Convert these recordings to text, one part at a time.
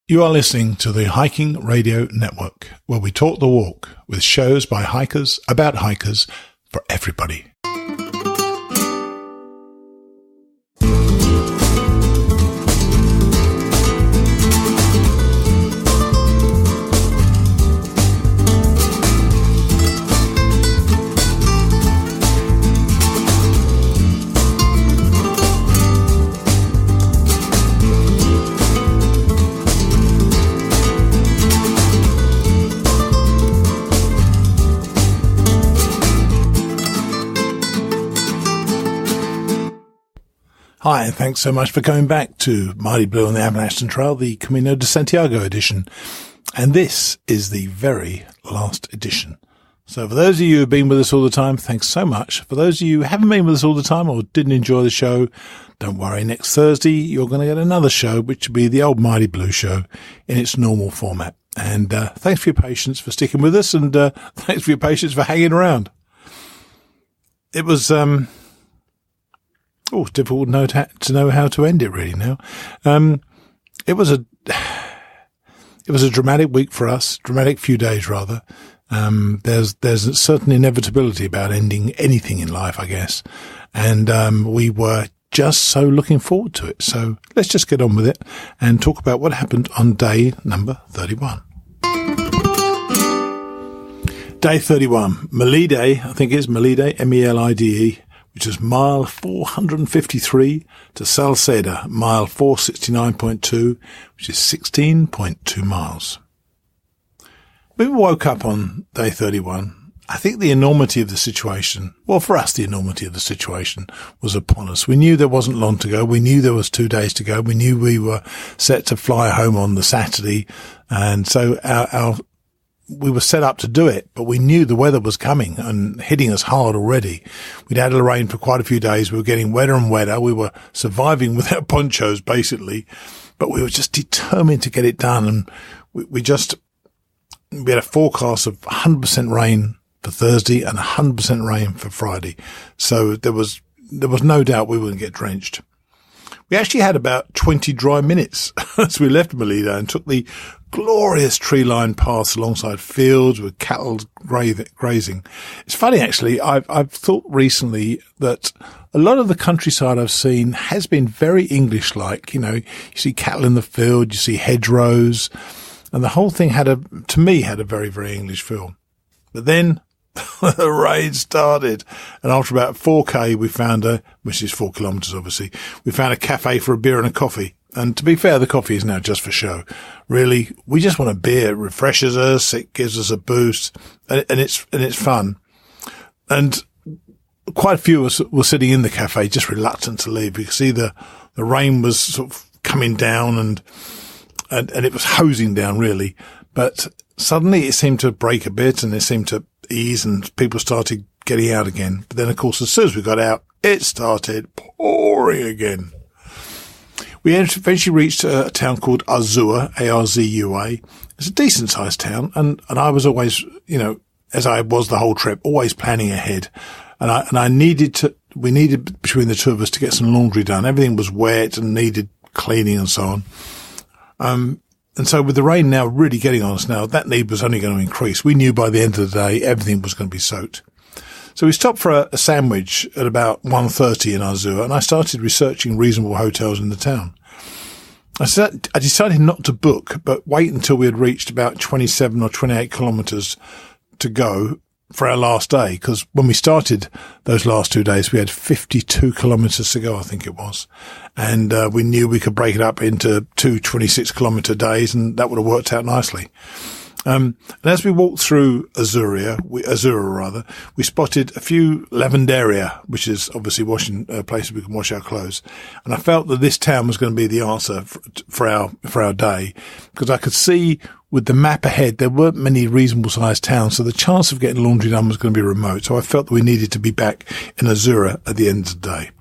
You are listening to the Hiking Radio Network, where we talk the walk with shows by hikers, about hikers, for everybody. Hi, and thanks so much for coming back to Mighty Blue on the Appalachian Trail, the Camino de Santiago edition. And this is the very last edition. So for those of you who have been with us all the time, thanks so much. For those of you who haven't been with us all the time or didn't enjoy the show, don't worry. Next Thursday, you're going to get another show, which will be the old Mighty Blue show in its normal format. And thanks for your patience for sticking with us, and thanks for your patience for hanging around. It was... it's difficult to know how to end it really now. It was a dramatic week for us, dramatic few days rather. There's a certain inevitability about ending anything in life, I guess. And, we were just so looking forward to it. So let's just get on with it and talk about what happened on day number 31. Day 31, Melide, I think it's Melide, M-E-L-I-D-E. Which is mile 453 to Salceda, mile 469.2, which is 16.2 miles. When we woke up on day 31, I think the enormity of the situation, well, for us, the enormity of the situation was upon us. We knew there wasn't long to go. We knew there was 2 days to go. We knew we were set to fly home on the Saturday. And so we were set up to do it, but we knew the weather was coming and hitting us hard already. We'd had a rain for quite a few days. We were getting wetter and wetter. We were surviving without ponchos, basically, but we were just determined to get it done. And we had a forecast of 100% rain for Thursday and 100% rain for Friday. So there was no doubt we wouldn't get drenched. We actually had about 20 dry minutes as we left Melide and took the glorious tree-lined paths alongside fields with cattle grazing. It's funny, actually. I've thought recently that a lot of the countryside I've seen has been very English-like. You know, you see cattle in the field, you see hedgerows, and the whole thing had a very, very English feel. But then the rain started, and after about 4K, we found which is 4 kilometres, obviously, we found a cafe for a beer and a coffee. And to be fair, the coffee is now just for show. Really, we just want a beer. It refreshes us. It gives us a boost, and it's fun. And quite a few of us were sitting in the cafe, just reluctant to leave because either the rain was sort of coming down and it was hosing down really. But suddenly it seemed to break a bit and it seemed to ease and people started getting out again. But then, of course, as soon as we got out, it started pouring again. We eventually reached a town called Arzua, A-R-Z-U-A. It's a decent-sized town, and I was always, you know, as I was the whole trip, always planning ahead. And we needed between the two of us to get some laundry done. Everything was wet and needed cleaning and so on. And so with the rain now really getting on us now, that need was only going to increase. We knew by the end of the day, everything was going to be soaked. So we stopped for a sandwich at about 1:30 in Arzua, and I started researching reasonable hotels in the town. I decided not to book, but wait until we had reached about 27 or 28 kilometres to go for our last day, because when we started those last 2 days, we had 52 kilometres to go, I think it was. And we knew we could break it up into 2 26-kilometre days, and that would have worked out nicely. And as we walked through Azura, we spotted a few lavanderia, which is obviously washing places we can wash our clothes. And I felt that this town was going to be the answer for our day, because I could see with the map ahead there weren't many reasonable sized towns, so the chance of getting laundry done was going to be remote. So I felt that we needed to be back in Azura at the end of the day.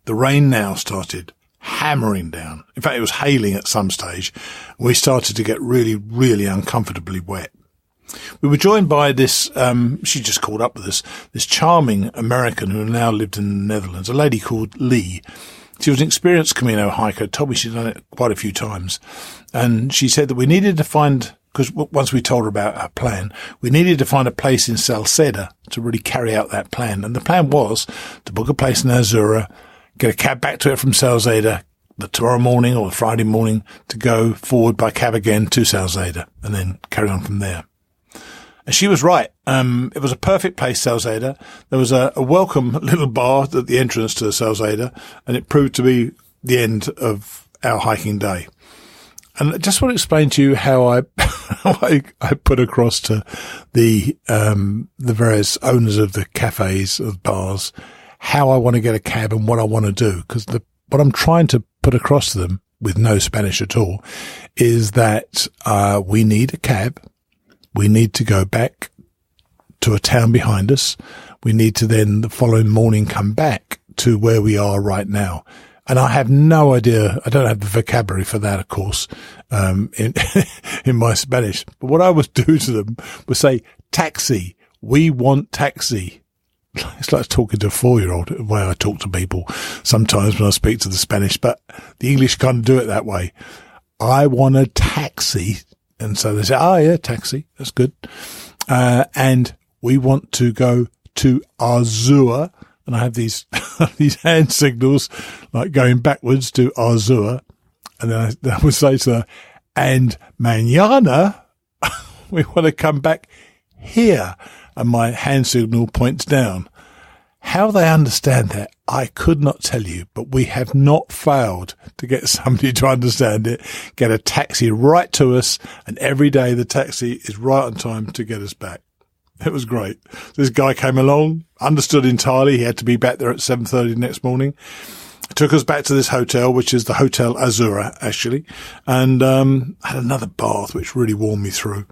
The rain now started hammering down. In fact, it was hailing at some stage. We started to get really, really uncomfortably wet. We were joined by this, she just called up with us, this charming American who now lived in the Netherlands, a lady called Lee. She was an experienced Camino hiker, told me she'd done it quite a few times. And she said that we needed to find, because once we told her about our plan, we needed to find a place in Salceda to really carry out that plan. And the plan was to book a place in Azura, get a cab back to it from Salceda the tomorrow morning or the Friday morning to go forward by cab again to Salceda and then carry on from there. And she was right. It was a perfect place, Salceda. There was a welcome little bar at the entrance to Salceda, and it proved to be the end of our hiking day. And I just want to explain to you how I put across to the various owners of the cafes, of bars, how I want to get a cab and what I want to do. Because what I'm trying to put across to them with no Spanish at all is that we need a cab. We need to go back to a town behind us. We need to then the following morning come back to where we are right now. And I have no idea. I don't have the vocabulary for that, of course, in my Spanish. But what I would do to them was say, taxi. We want taxi. It's like talking to a 4-year-old, the way I talk to people sometimes when I speak to the Spanish, but the English can't do it that way. I want a taxi. And so they say, oh yeah, taxi. That's good. And we want to go to Azua. And I have these, these hand signals, like going backwards to Azua. And then I would say to her, and mañana, we want to come back here. And my hand signal points down. How they understand that, I could not tell you, but we have not failed to get somebody to understand it, get a taxi right to us, and every day the taxi is right on time to get us back. It was great. This guy came along, understood entirely. He had to be back there at 7:30 next morning. Took us back to this hotel, which is the Hotel Azura, actually, and had another bath, which really warmed me through.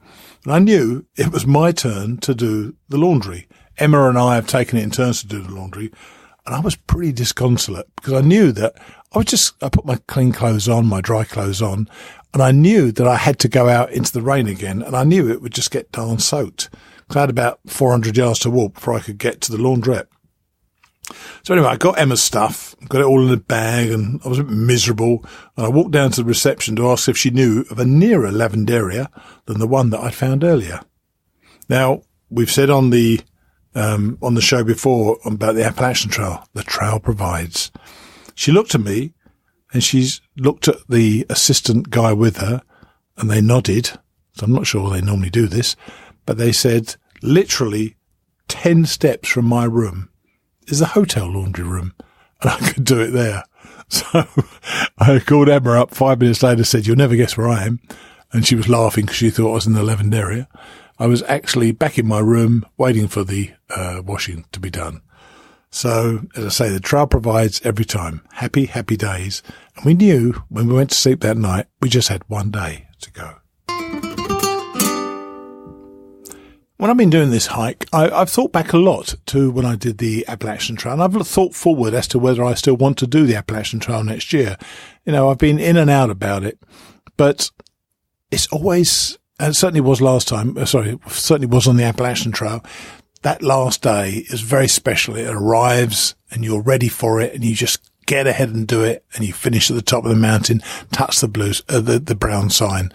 And I knew it was my turn to do the laundry. Emma and I have taken it in turns to do the laundry, and I was pretty disconsolate because I knew that I put my clean clothes on, my dry clothes on, and I knew that I had to go out into the rain again, and I knew it would just get darn soaked. I had about 400 yards to walk before I could get to the laundrette. So anyway, I got Emma's stuff, got it all in a bag, and I was a bit miserable. And I walked down to the reception to ask if she knew of a nearer lavender than the one that I'd found earlier. Now, we've said on the show before about the Appalachian Trail, the trail provides. She looked at me, and she's looked at the assistant guy with her, and they nodded. So I'm not sure they normally do this, but they said, literally 10 steps from my room is the hotel laundry room, and I could do it there. So I called Emma up 5 minutes later, said, you'll never guess where I am. And she was laughing because she thought I was in the lavender area. I was actually back in my room waiting for the washing to be done. So, as I say, the trail provides every time. Happy, happy days. And we knew when we went to sleep that night, we just had one day to go. When I've been doing this hike, I've thought back a lot to when I did the Appalachian Trail, and I've thought forward as to whether I still want to do the Appalachian Trail next year. You know, I've been in and out about it, but it's always, and it certainly was last time, certainly was on the Appalachian Trail, that last day is very special. It arrives and you're ready for it and you just get ahead and do it, and you finish at the top of the mountain, touch the brown sign.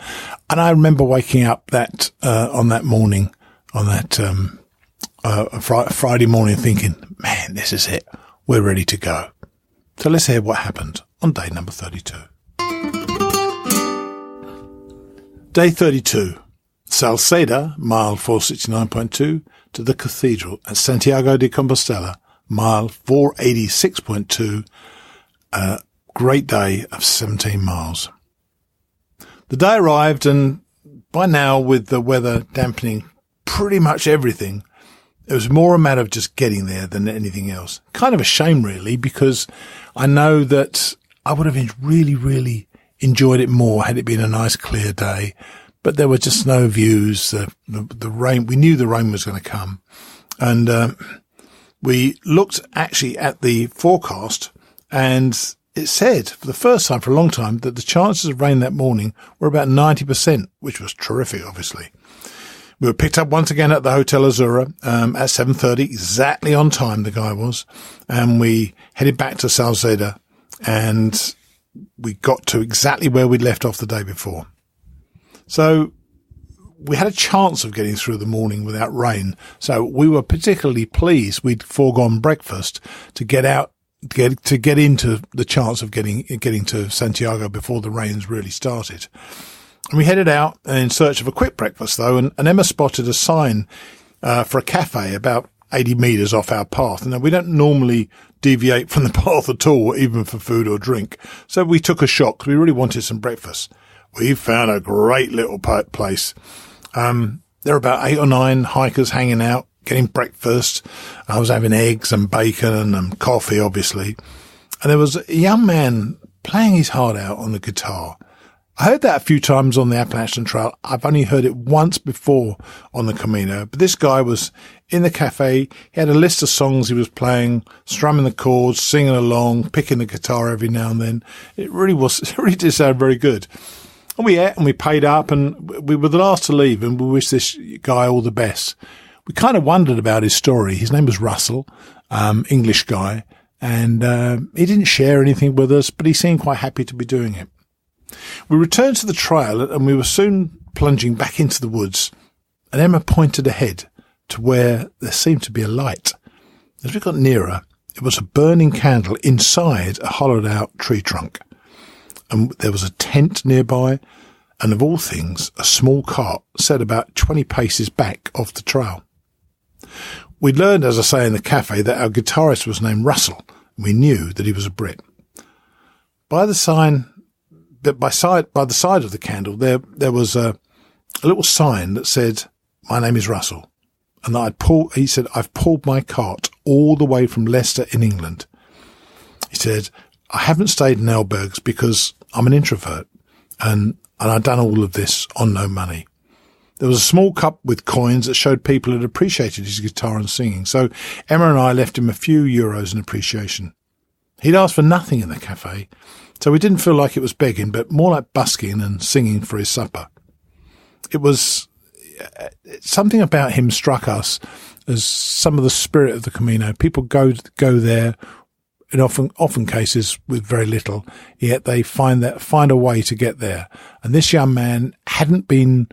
And I remember waking up on that morning, on that Friday morning, thinking, man, this is it. We're ready to go. So let's hear what happened on day number 32. Day 32. Salceda, mile 469.2, to the cathedral at Santiago de Compostela, mile 486.2, a great day of 17 miles. The day arrived, and by now, with the weather dampening pretty much everything, it was more a matter of just getting there than anything else. Kind of a shame, really, because I know that I would have really, really enjoyed it more had it been a nice clear day, but there were just no views. The rain, we knew the rain was going to come, and we looked actually at the forecast, and it said for the first time for a long time that the chances of rain that morning were about 90%, which was terrific, obviously. We were picked up once again at the Hotel Azura at 7:30, exactly on time the guy was, and we headed back to Salceda and we got to exactly where we'd left off the day before. So we had a chance of getting through the morning without rain. So we were particularly pleased we'd foregone breakfast to get into the chance of getting to Santiago before the rains really started. And we headed out in search of a quick breakfast though, and Emma spotted a sign for a cafe about 80 metres off our path. Now, we don't normally deviate from the path at all, even for food or drink. So we took a shot because we really wanted some breakfast. We found a great little place. There were about 8 or 9 hikers hanging out, getting breakfast. I was having eggs and bacon and coffee, obviously. And there was a young man playing his heart out on the guitar. I heard that a few times on the Appalachian Trail. I've only heard it once before on the Camino. But this guy was in the cafe. He had a list of songs he was playing, strumming the chords, singing along, picking the guitar every now and then. It really did sound very good. And we ate and we paid up, and we were the last to leave, and we wished this guy all the best. We kind of wondered about his story. His name was Russell, English guy, and he didn't share anything with us, but he seemed quite happy to be doing it. We returned to the trail, and we were soon plunging back into the woods, and Emma pointed ahead to where there seemed to be a light. As we got nearer, it was a burning candle inside a hollowed-out tree trunk, and there was a tent nearby, and of all things, a small cart set about 20 paces back off the trail. We learned, as I say, in the cafe that our guitarist was named Russell, and we knew that he was a Brit. By the side of the candle, there was a little sign that said, "My name is Russell," and that he said, "I've pulled my cart all the way from Leicester in England." He said, "I haven't stayed in albergues because I'm an introvert, and I've done all of this on no money." There was a small cup with coins that showed people had appreciated his guitar and singing, so Emma and I left him a few euros in appreciation. He'd asked for nothing in the cafe, so we didn't feel like it was begging, but more like busking and singing for his supper. It was something about him struck us as some of the spirit of the Camino. People go there in often cases with very little, yet they find a way to get there. And this young man hadn't been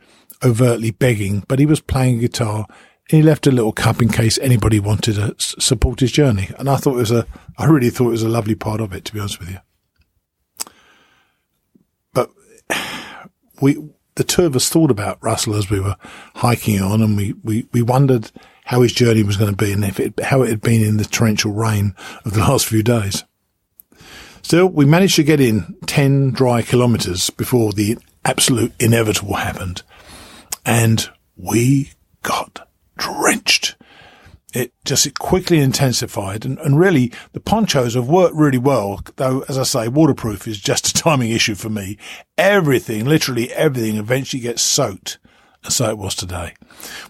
overtly begging, but he was playing guitar. He left a little cup in case anybody wanted to support his journey. And I really thought it was a lovely part of it, to be honest with you. But the two of us thought about Russell as we were hiking on, and we wondered how his journey was going to be and how it had been in the torrential rain of the last few days. Still, we managed to get in 10 dry kilometres before the absolute inevitable happened, and we got drenched. It quickly intensified, and really the ponchos have worked really well, though, as I say, waterproof is just a timing issue for me. Literally everything eventually gets soaked, and so it was today.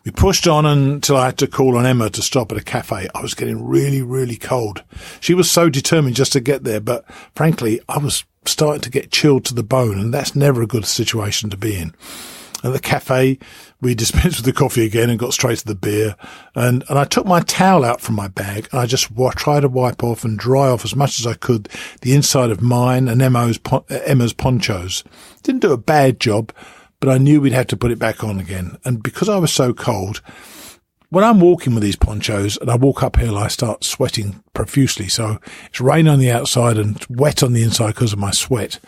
We pushed on until I had to call on Emma to stop at a cafe. I was getting really, really cold. She was so determined just to get there, but frankly, I was starting to get chilled to the bone, and that's never a good situation to be in. At the cafe, we dispensed with the coffee again and got straight to the beer. And I took my towel out from my bag, and I just tried to wipe off and dry off as much as I could the inside of mine and Emma's ponchos. Didn't do a bad job, but I knew we'd have to put it back on again. And because I was so cold, when I'm walking with these ponchos and I walk uphill, I start sweating profusely. So it's rain on the outside and wet on the inside because of my sweat.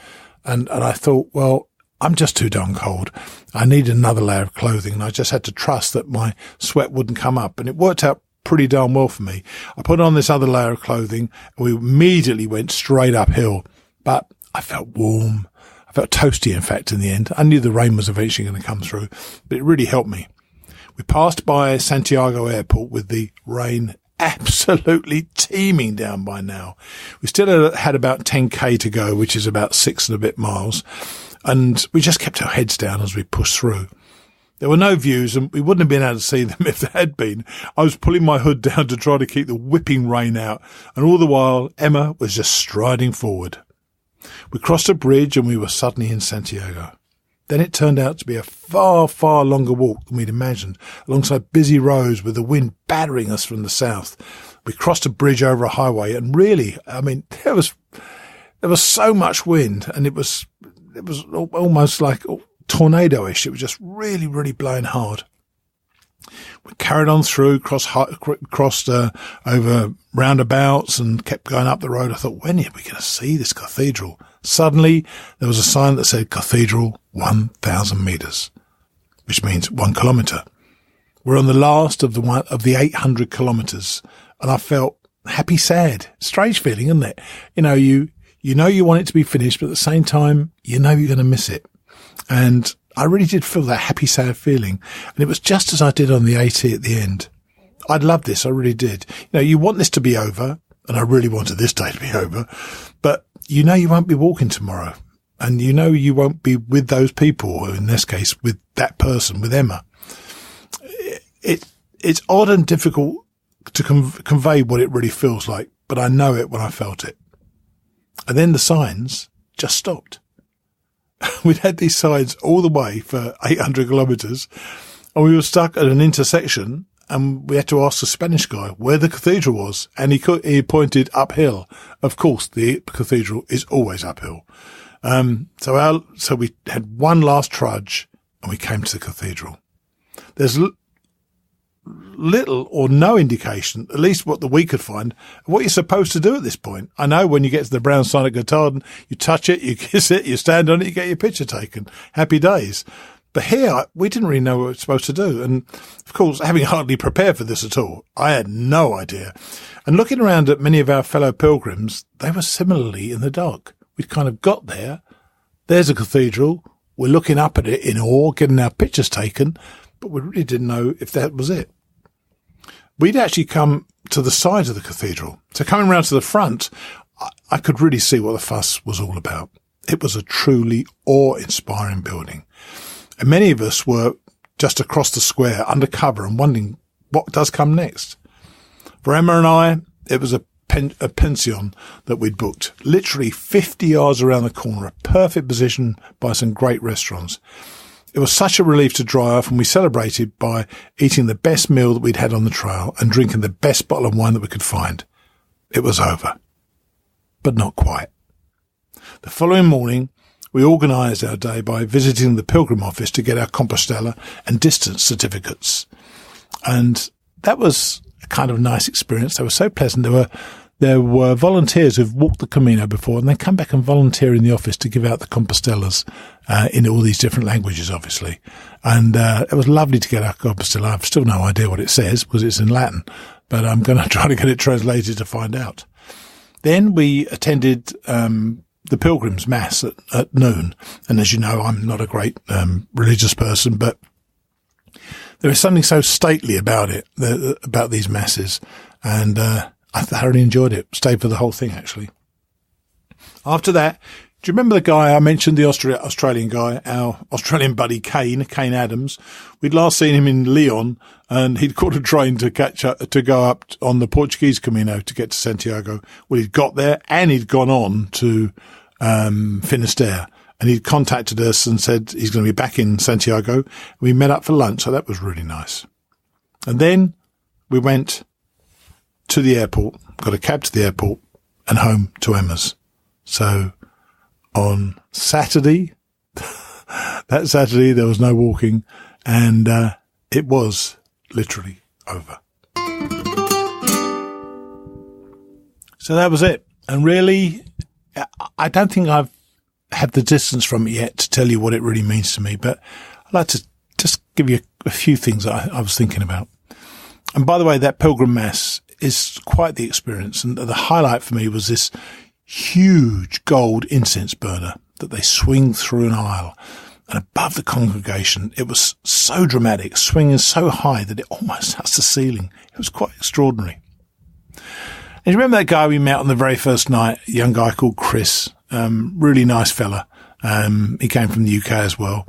And I thought, well, I'm just too darn cold. I need another layer of clothing, and I just had to trust that my sweat wouldn't come up. And it worked out pretty darn well for me. I put on this other layer of clothing, and we immediately went straight uphill. But I felt warm. I felt toasty, in fact, in the end. I knew the rain was eventually going to come through, but it really helped me. We passed by Santiago airport with the rain absolutely teeming down by now. We still had about 10k to go, which is about 6 and a bit miles. And we just kept our heads down as we pushed through. There were no views, and we wouldn't have been able to see them if there had been. I was pulling my hood down to try to keep the whipping rain out, and all the while Emma was just striding forward. We crossed a bridge, and we were suddenly in Santiago. Then it turned out to be a far, far longer walk than we'd imagined, alongside busy roads with the wind battering us from the south. We crossed a bridge over a highway, and really, I mean, there there was so much wind, and it was almost like tornado-ish. It was just really, really blowing hard. We carried on through, crossed over roundabouts and kept going up the road. I thought, when are we going to see this cathedral? Suddenly, there was a sign that said Cathedral 1,000 metres, which means 1 kilometre. We're on the last of the 800 kilometres, and I felt happy, sad. Strange feeling, isn't it? You know you want it to be finished, but at the same time, you know you're going to miss it. And I really did feel that happy, sad feeling. And it was just as I did on the AT at the end. I'd love this. I really did. You want this to be over, and I really wanted this day to be over, but you won't be walking tomorrow. And you won't be with those people, or in this case, with that person, with Emma. It's odd and difficult to convey what it really feels like, but I know it when I felt it. And then the signs just stopped. We'd had these signs all the way for 800 kilometres, and we were stuck at an intersection, and we had to ask the Spanish guy where the cathedral was, and he pointed uphill. Of course, the cathedral is always uphill. So we had one last trudge, and we came to the cathedral. There's little or no indication, at least what we could find, of what you're supposed to do at this point. I know when you get to the brown sign at Gotthard, you touch it, you kiss it, you stand on it, you get your picture taken. Happy days. But here, we didn't really know what we were supposed to do. And of course, having hardly prepared for this at all, I had no idea. And looking around at many of our fellow pilgrims, they were similarly in the dark. We'd kind of got there. There's a cathedral. We're looking up at it in awe, getting our pictures taken, but we really didn't know if that was it. We'd actually come to the side of the cathedral. So coming round to the front, I could really see what the fuss was all about. It was a truly awe-inspiring building. And many of us were just across the square, under cover, and wondering what does come next. For Emma and I, it was a pension that we'd booked, literally 50 yards around the corner, a perfect position by some great restaurants. It was such a relief to dry off, and we celebrated by eating the best meal that we'd had on the trail and drinking the best bottle of wine that we could find. It was over, but not quite. The following morning, we organised our day by visiting the Pilgrim office to get our Compostela and distance certificates. And that was a kind of nice experience. They were so pleasant. There were volunteers who've walked the Camino before, and they come back and volunteer in the office to give out the Compostelas in all these different languages, obviously. And it was lovely to get our Compostela. I've still no idea what it says because it's in Latin, but I'm going to try to get it translated to find out. Then we attended the Pilgrim's Mass at noon. And as you know, I'm not a great religious person, but there is something so stately about it, about these masses. And I thoroughly enjoyed it. Stayed for the whole thing, actually. After that, do you remember the guy I mentioned, the Australian guy, our Australian buddy Kane Adams? We'd last seen him in Leon, and he'd caught a train to go up on the Portuguese Camino to get to Santiago. Well, he'd got there, and he'd gone on to Finisterre, and he'd contacted us and said he's going to be back in Santiago. We met up for lunch, so that was really nice. And then we went to the airport, got a cab to the airport, and home to Emma's. So on Saturday, that Saturday, there was no walking, and it was literally over. So that was it. And really, I don't think I've had the distance from it yet to tell you what it really means to me, but I'd like to just give you a few things that I was thinking about. And by the way, that Pilgrim Mass is quite the experience. And the highlight for me was this huge gold incense burner that they swing through an aisle. And above the congregation, it was so dramatic, swinging so high that it almost touched the ceiling. It was quite extraordinary. And you remember that guy we met on the very first night, a young guy called Chris, really nice fella. He came from the UK as well.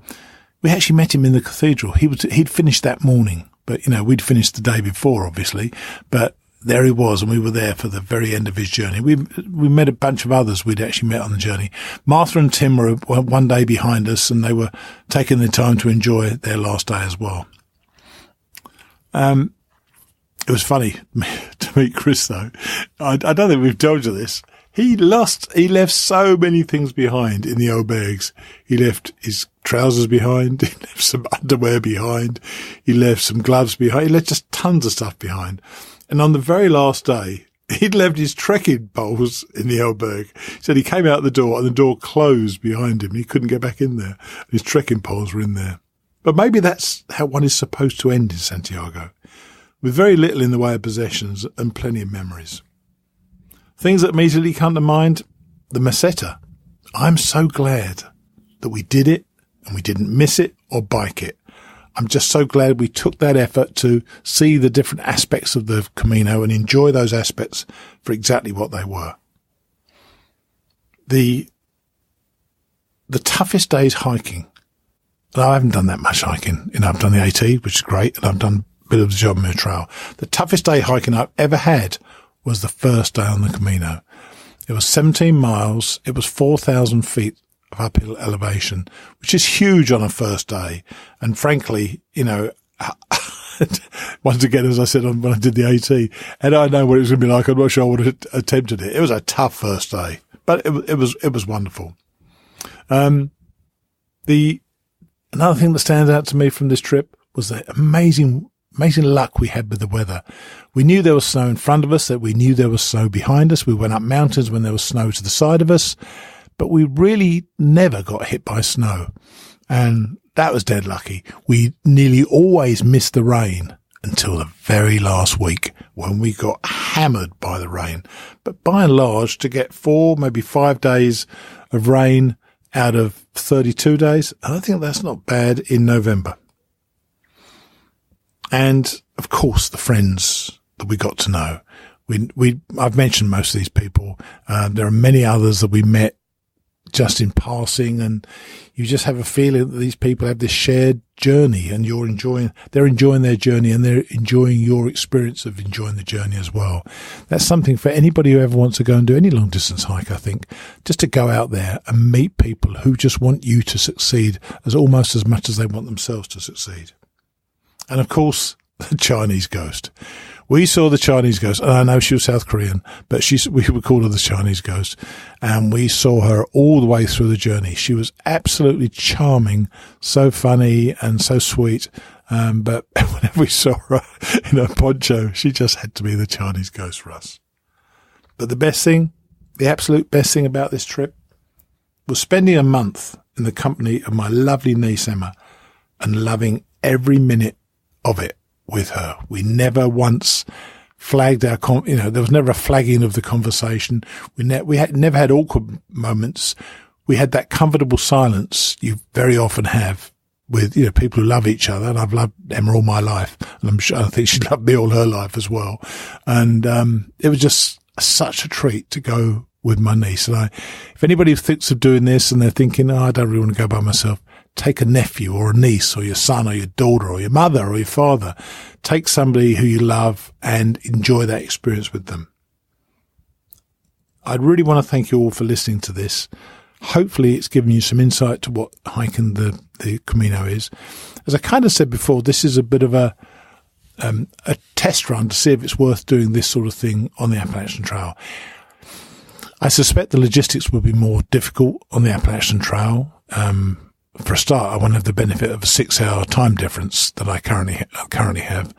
We actually met him in the cathedral. He'd finished that morning, but we'd finished the day before, obviously, but there he was, and we were there for the very end of his journey. We met a bunch of others we'd actually met on the journey. Martha and Tim were one day behind us, and they were taking their time to enjoy their last day as well. It was funny to meet Chris, though. I don't think we've told you this. He left so many things behind in the old bags. He left his trousers behind. He left some underwear behind. He left some gloves behind. He left just tons of stuff behind. And on the very last day, he'd left his trekking poles in the old bag. He said he came out the door and the door closed behind him. He couldn't get back in there. His trekking poles were in there. But maybe that's how one is supposed to end in Santiago, with very little in the way of possessions and plenty of memories. Things that immediately come to mind, the meseta. I'm so glad that we did it and we didn't miss it or bike it. I'm just so glad we took that effort to see the different aspects of the Camino and enjoy those aspects for exactly what they were. The toughest days hiking. And I haven't done that much hiking. I've done the AT, which is great, and I've done a bit of the Camino Trail. The toughest day hiking I've ever had was the first day on the Camino. It was 17 miles. It was 4,000 feet of uphill elevation, which is huge on a first day. And frankly, once again, as I said when I did the AT, and I know what it was going to be like, I'm not sure I would have attempted it. It was a tough first day, but it was wonderful. Another thing that stands out to me from this trip was the amazing luck we had with the weather. We knew there was snow in front of us, that we knew there was snow behind us. We went up mountains when there was snow to the side of us, but we really never got hit by snow. And that was dead lucky. We nearly always missed the rain until the very last week when we got hammered by the rain. But by and large, to get 4, maybe 5 days of rain out of 32 days, I think that's not bad in November. And of course, the friends that we got to know. I've mentioned most of these people. There are many others that we met just in passing, and you just have a feeling that these people have this shared journey, and they're enjoying their journey, and they're enjoying your experience of enjoying the journey as well. That's something for anybody who ever wants to go and do any long distance hike, I think, just to go out there and meet people who just want you to succeed almost as much as they want themselves to succeed. And of course, the Chinese ghost. We saw the Chinese ghost, and I know she was South Korean, but we would call her the Chinese ghost, and we saw her all the way through the journey. She was absolutely charming, so funny and so sweet, but whenever we saw her in her poncho, she just had to be the Chinese ghost for us. But the absolute best thing about this trip was spending a month in the company of my lovely niece Emma and loving every minute of it with her. We never once flagged there was never a flagging of the conversation. We never had awkward moments. We had that comfortable silence you very often have with, people who love each other. And I've loved Emma all my life, and I think she loved me all her life as well. And, it was just such a treat to go with my niece. And if anybody thinks of doing this and they're thinking, I don't really want to go by myself, take a nephew or a niece or your son or your daughter or your mother or your father. Take somebody who you love and enjoy that experience with them. I'd really want to thank you all for listening to this. Hopefully it's given you some insight to what hiking the Camino is. As I kind of said before, this is a bit of a test run to see if it's worth doing this sort of thing on the Appalachian Trail. I suspect the logistics will be more difficult on the Appalachian Trail. For a start, I won't have the benefit of a 6-hour time difference that I currently have.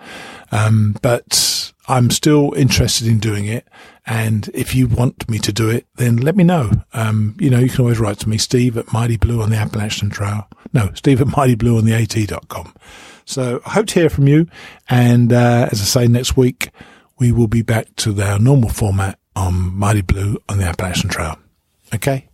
But I'm still interested in doing it. And if you want me to do it, then let me know. You can always write to me, Steve at Mighty Blue on the Appalachian Trail. No, Steve at Mighty Blue on the AT.com. So I hope to hear from you. And, as I say, next week, we will be back to our normal format on Mighty Blue on the Appalachian Trail. Okay?